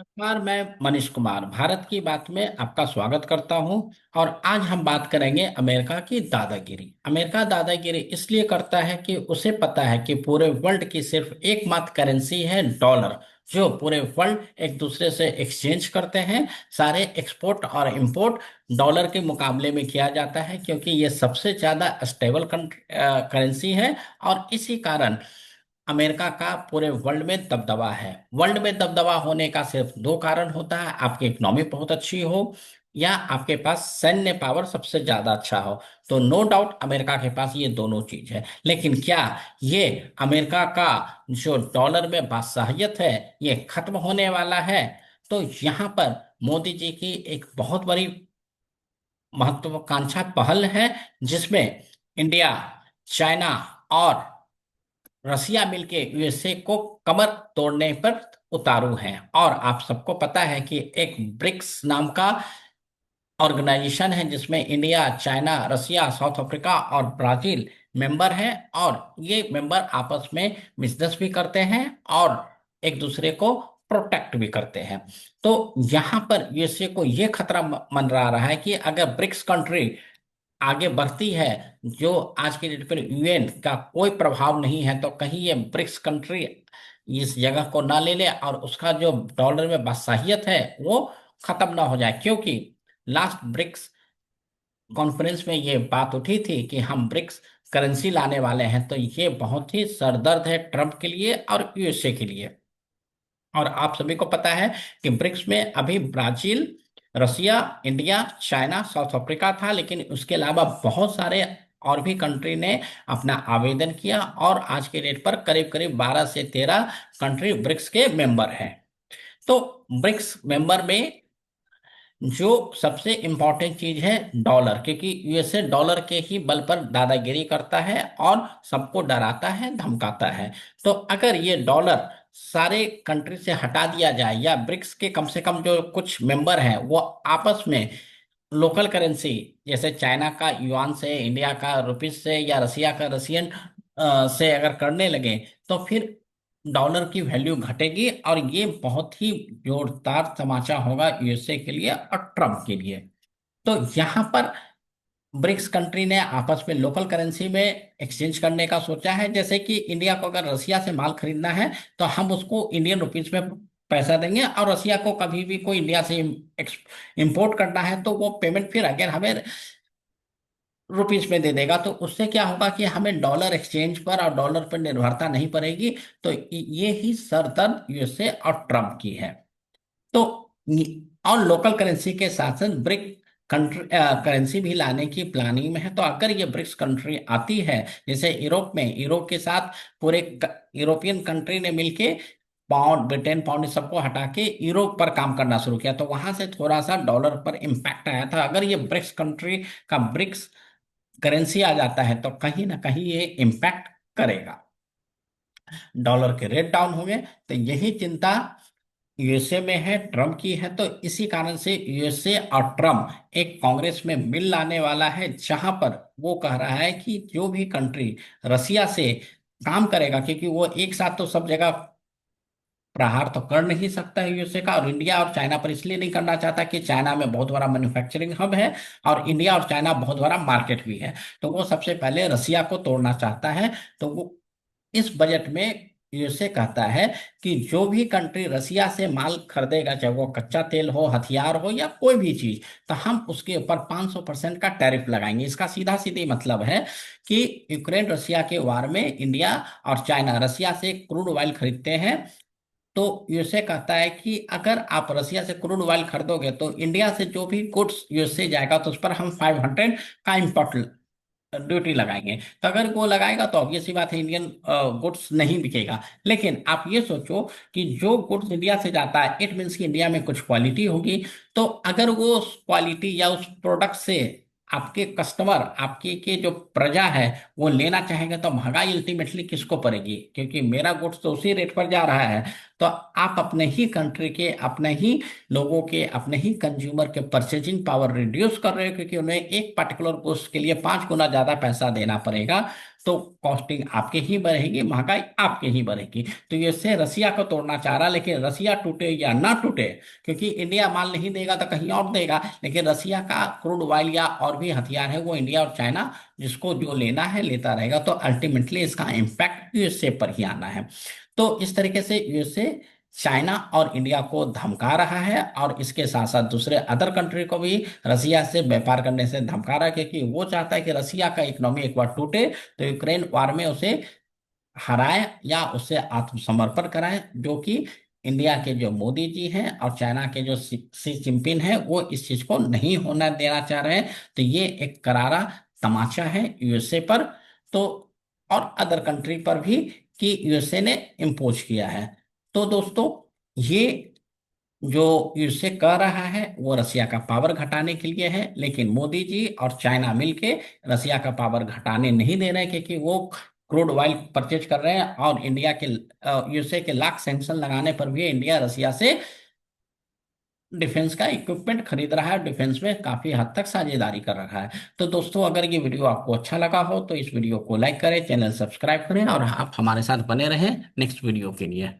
नमस्कार। मैं मनीष कुमार भारत की बात में आपका स्वागत करता हूं। और आज हम बात करेंगे अमेरिका की दादागिरी। अमेरिका दादागिरी इसलिए करता है कि उसे पता है कि पूरे वर्ल्ड की सिर्फ एकमात्र करेंसी है डॉलर, जो पूरे वर्ल्ड एक दूसरे से एक्सचेंज करते हैं। सारे एक्सपोर्ट और इंपोर्ट डॉलर के मुकाबले में किया जाता है, क्योंकि ये सबसे ज्यादा स्टेबल करेंसी है। और इसी कारण अमेरिका का पूरे वर्ल्ड में दबदबा है। वर्ल्ड में दबदबा होने का सिर्फ दो कारण होता है: आपकी इकोनॉमी बहुत अच्छी हो या आपके पास सैन्य पावर सबसे ज्यादा अच्छा हो। तो नो डाउट अमेरिका के पास ये दोनों चीज है। लेकिन क्या ये अमेरिका का जो डॉलर में बादशाहियत है ये खत्म होने वाला है? तो यहाँ पर मोदी जी की एक बहुत बड़ी महत्वाकांक्षा पहल है, जिसमें इंडिया, चाइना और रसिया मिलके यूएसए को कमर तोड़ने पर उतारू हैं। और आप सबको पता है कि एक ब्रिक्स नाम का ऑर्गेनाइजेशन है, जिसमें इंडिया, चाइना, रसिया, साउथ अफ्रीका और ब्राजील मेंबर हैं। और ये मेंबर आपस में बिजनेस भी करते हैं और एक दूसरे को प्रोटेक्ट भी करते हैं। तो यहाँ पर यूएसए को ये खतरा मंडरा रहा है कि अगर ब्रिक्स कंट्री आगे बढ़ती है, जो आज के डेट पर यूएन का कोई प्रभाव नहीं है, तो कहीं ये ब्रिक्स कंट्री इस जगह को ना ले ले और उसका जो डॉलर में बादशाहियत है वो खत्म ना हो जाए। क्योंकि लास्ट ब्रिक्स कॉन्फ्रेंस में ये बात उठी थी कि हम ब्रिक्स करेंसी लाने वाले हैं। तो ये बहुत ही सरदर्द है ट्रम्प के लिए और यूएसए के लिए। और आप सभी को पता है कि ब्रिक्स में अभी ब्राजील, रसिया, इंडिया, चाइना, साउथ अफ्रीका था, लेकिन उसके अलावा बहुत सारे और भी कंट्री ने अपना आवेदन किया। और आज के डेट पर करीब करीब 12 से 13 कंट्री ब्रिक्स के मेंबर हैं। तो ब्रिक्स मेंबर में जो सबसे इंपॉर्टेंट चीज है डॉलर, क्योंकि यूएसए डॉलर के ही बल पर दादागिरी करता है और सबको डराता है, धमकाता है। तो अगर ये डॉलर सारे कंट्री से हटा दिया जाए, या ब्रिक्स के कम से कम जो कुछ मेंबर हैं वो आपस में लोकल करेंसी, जैसे चाइना का युआन से, इंडिया का रुपीस से, या रसिया का रसियन से अगर करने लगे, तो फिर डॉलर की वैल्यू घटेगी। और ये बहुत ही जोरदार समाचार होगा यूएसए के लिए और ट्रम्प के लिए। तो यहाँ पर ब्रिक्स कंट्री ने आपस में लोकल करेंसी में एक्सचेंज करने का सोचा है। जैसे कि इंडिया को अगर रसिया से माल खरीदना है, तो हम उसको इंडियन रुपीस में पैसा देंगे, और रसिया को कभी भी कोई इंडिया से इंपोर्ट करना है तो वो पेमेंट फिर अगर हमें रुपीस में दे देगा। तो उससे क्या होगा कि हमें डॉलर एक्सचेंज पर और डॉलर पर निर्भरता नहीं पड़ेगी। तो ये ही सरदर्द यूएसए और ट्रम्प की है। तो और लोकल करेंसी के साथ साथ ब्रिक कंट्री करेंसी भी लाने की प्लानिंग में है। तो अगर ये ब्रिक्स कंट्री आती है, जैसे यूरोप में, यूरोप के साथ पूरे यूरोपियन कंट्री ने मिलके पाउंड, ब्रिटेन पाउंड, इस सबको हटा के यूरोप पर काम करना शुरू किया, तो वहां से थोड़ा सा डॉलर पर इम्पैक्ट आया था। अगर ये ब्रिक्स कंट्री का ब्रिक्स करेंसी आ जाता है, तो कहीं ना कहीं ये इम्पैक्ट करेगा, डॉलर के रेट डाउन होंगे। तो यही चिंता यूएसए में है, ट्रम्प की है। तो इसी कारण से यूएसए और ट्रम्प एक कांग्रेस में बिल लाने वाला है, जहां पर वो कह रहा है कि जो भी कंट्री रसिया से काम करेगा, क्योंकि वो एक साथ तो सब जगह प्रहार तो कर नहीं सकता है यूएसए का, और इंडिया और चाइना पर इसलिए नहीं करना चाहता कि चाइना में बहुत बड़ा मैन्युफैक्चरिंग हब है, और इंडिया और चाइना बहुत बड़ा मार्केट भी है। तो वो सबसे पहले रसिया को तोड़ना चाहता है। तो वो इस बजट में यूएसए कहता है कि जो भी कंट्री रसिया से माल खरीदेगा, चाहे वो कच्चा तेल हो, हथियार हो, या कोई भी चीज, तो हम उसके ऊपर 500% का टैरिफ लगाएंगे। इसका सीधा सीधी मतलब है कि यूक्रेन रसिया के वार में इंडिया और चाइना रसिया से क्रूड ऑयल खरीदते हैं। तो यूएसए कहता है कि अगर आप रसिया से क्रूड ऑयल खरीदोगे, तो इंडिया से जो भी गुड्स यूएसए जाएगा, तो उस पर हम 500 का इम्पोर्ट ड्यूटी लगाएंगे। तो अगर वो लगाएगा, तो ऑब्वियस सी बात है इंडियन गुड्स नहीं बिकेगा। लेकिन आप ये सोचो कि जो गुड्स इंडिया से जाता है, इट मीन्स कि इंडिया में कुछ क्वालिटी होगी। तो अगर वो उस क्वालिटी या उस प्रोडक्ट से आपके कस्टमर, आपके के जो प्रजा है, वो लेना चाहेंगे, तो महंगाई अल्टीमेटली किसको पड़ेगी? क्योंकि मेरा गुड्स तो उसी रेट पर जा रहा है। तो आप अपने ही कंट्री के, अपने ही लोगों के, अपने ही कंज्यूमर के परचेजिंग पावर रिड्यूस कर रहे हो, क्योंकि उन्हें एक पर्टिकुलर गुड्स के लिए 5 गुना ज्यादा पैसा देना पड़ेगा। तो कॉस्टिंग आपकी ही बढ़ेगी, महंगाई आपकी ही बढ़ेगी। तो ये रसिया को तोड़ना चाह रहा, लेकिन रसिया टूटे या ना टूटे, क्योंकि इंडिया माल नहीं देगा तो कहीं और देगा, लेकिन रसिया का क्रूड ऑयल या और भी हथियार है वो इंडिया और चाइना जिसको जो लेना है लेता रहेगा। तो अल्टीमेटली इसका इम्पैक्ट यूएसए पर ही आना है। तो इस तरीके से यूएसए चाइना और इंडिया को धमका रहा है, और इसके साथ साथ दूसरे अदर कंट्री को भी रसिया से व्यापार करने से धमका रहा है, क्योंकि वो चाहता है कि रसिया का इकोनॉमी एक बार टूटे तो यूक्रेन वार में उसे हराए या उससे आत्मसमर्पण कराए, जो कि इंडिया के जो मोदी जी हैं और चाइना के जो सी जिनपिंग हैं वो इस चीज को नहीं होना देना चाह रहे हैं। तो ये एक करारा तमाचा है यूएसए पर, तो और अदर कंट्री पर भी, कि यूएसए ने इम्पोज किया है। तो दोस्तों, ये जो यूएसए कर रहा है वो रसिया का पावर घटाने के लिए है, लेकिन मोदी जी और चाइना मिलके रसिया का पावर घटाने नहीं दे रहे हैं, क्योंकि वो क्रूड ऑयल परचेज कर रहे हैं, और इंडिया के यूएसए के लाख सैंक्शन लगाने पर भी इंडिया रसिया से डिफेंस का इक्विपमेंट खरीद रहा है, डिफेंस में काफी हद तक साझेदारी कर रहा है। तो दोस्तों, अगर ये वीडियो आपको अच्छा लगा हो तो इस वीडियो को लाइक करें, चैनल सब्सक्राइब करें, और आप हमारे साथ बने रहें नेक्स्ट वीडियो के लिए।